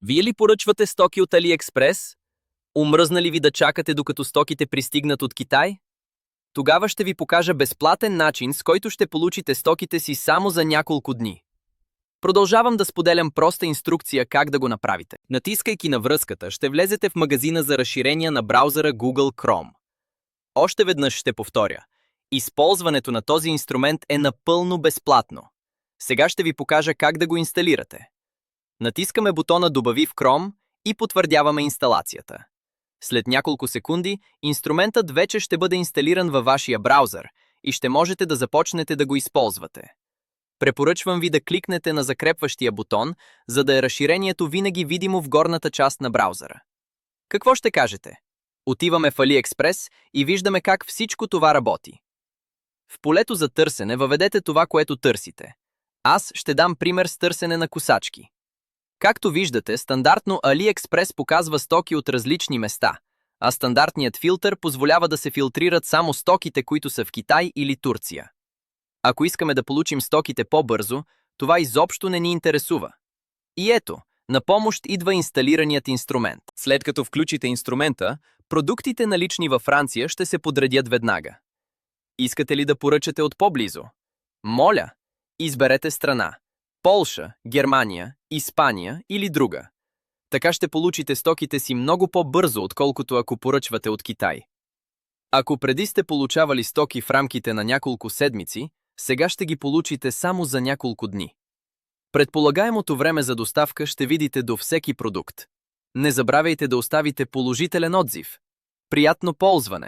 Вие ли поръчвате стоки от AliExpress? Умръзна ли ви да чакате докато стоките пристигнат от Китай? Тогава ще ви покажа безплатен начин, с който ще получите стоките си само за няколко дни. Продължавам да споделям проста инструкция как да го направите. Натискайки на връзката, ще влезете в магазина за разширения на браузъра Google Chrome. Още веднъж ще повторя. Използването на този инструмент е напълно безплатно. Сега ще ви покажа как да го инсталирате. Натискаме бутона Добави в Chrome и потвърдяваме инсталацията. След няколко секунди, инструментът вече ще бъде инсталиран във вашия браузър и ще можете да започнете да го използвате. Препоръчвам ви да кликнете на закрепващия бутон, за да е разширението винаги видимо в горната част на браузъра. Какво ще кажете? Отиваме в AliExpress и виждаме как всичко това работи. В полето за търсене въведете това, което търсите. Аз ще дам пример с търсене на косачки. Както виждате, стандартно AliExpress показва стоки от различни места, а стандартният филтър позволява да се филтрират само стоките, които са в Китай или Турция. Ако искаме да получим стоките по-бързо, това изобщо не ни интересува. И ето, на помощ идва инсталираният инструмент. След като включите инструмента, продуктите налични във Франция ще се подредят веднага. Искате ли да поръчате от по-близо? Моля, изберете страна. Полша, Германия, Испания или друга. Така ще получите стоките си много по-бързо, отколкото ако поръчвате от Китай. Ако преди сте получавали стоки в рамките на няколко седмици, сега ще ги получите само за няколко дни. Предполагаемото време за доставка ще видите до всеки продукт. Не забравяйте да оставите положителен отзив. Приятно ползване!